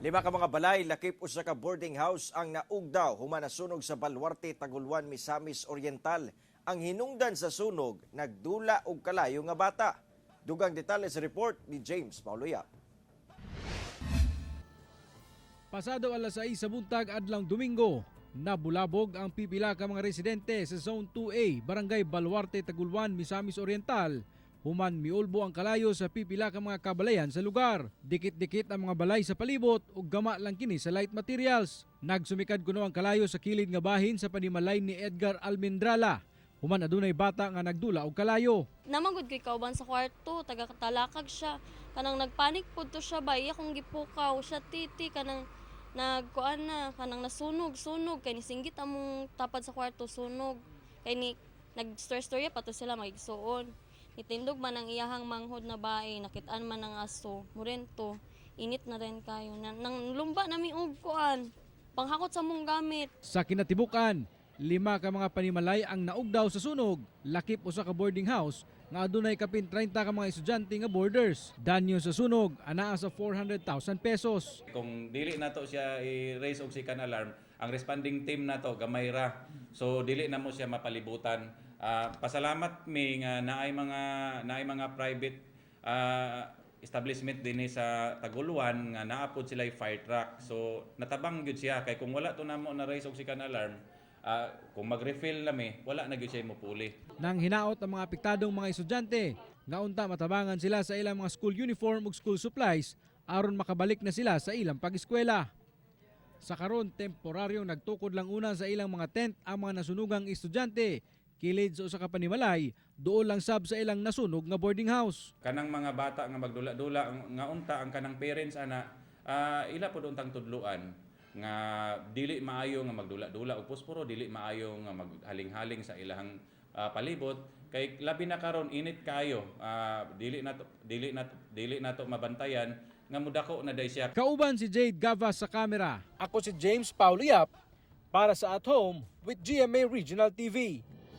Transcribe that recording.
5 ka mga balay, lakip usa ka boarding house ang naugdaw human nasunog sa Baluarte, Taguluan, Misamis Oriental. Ang hinungdan sa sunog, nagdula og kalayo nga bata. Dugang detalye sa report ni James Pauloya. Pasado alas 6 sa buntag adlang Domingo, nabulabog ang pipila ka mga residente sa Zone 2A, Barangay Baluarte, Taguluan, Misamis Oriental. Human miulbo ang kalayo sa pipila ka mga kabalayan sa lugar. Dikit-dikit ang mga balay sa palibot ug gama lang kini sa light materials. Nagsumikad kuno ang kalayo sa kilid nga bahin sa panimalay ni Edgar Almendrala. Human adunay bata nga nagdula og kalayo. Namagod ko'y kauban sa kwarto, taga-talakag siya. Kanang nagpanik po to siya ba, iya kong gipukaw siya titi, kanang nagkuan na, kanang nasunog, kay nisinggit among tapad sa kwarto, sunog. Kay ni, nag-story-story pa to sila magigsuon. Itindog man ang iyahang manghod na bae, nakitaan man ang aso, murento, init na rin kayo. Nang lumba namin og kuan, panghakot sa mong gamit. Sa kinatibukan, 5 ka mga panimalay ang naugdaw sa sunog, lakip usa ka boarding house nga adunay kapin 30 ka mga estudyante nga boarders. Danyo sa sunog anaa sa 400,000 pesos. Kung dili nato siya i-raise og second alarm, ang responding team nato gamay ra. So dili na mo siya mapalibutan. Pasalamat mi nga naay mga private establishment dinhi sa Taguluan nga naapod sila fire truck. So natabang gyud siya kay kung wala to namo na raise og second alarm, kung mag-refill nami, wala na gyud siya mopuli. Nang hinaot ang mga apektadong mga estudyante, nga unta matabangan sila sa ilang mga school uniform ug school supplies aron makabalik na sila sa ilang pag-eskwela. Sa karon, temporaryong nagtukod lang una sa ilang mga tent ang mga nasunugang estudyante. Kilid sa usa ka panimalay, doon lang sab sa ilang nasunog nga boarding house. Kanang mga bata nga magdula-dula nga unta ang kanang parents ana, ila pod untang tudluan nga dili maayo nga magdula-dula og posporo, dili maayo nga maghaling-haling sa ilahang palibot kay labi na karon init kayo, dili nato mabantayan nga mudako na day siya. Kauban si Jade Gavas sa kamera. Ako si James Pauliap para sa At Home with GMA Regional TV.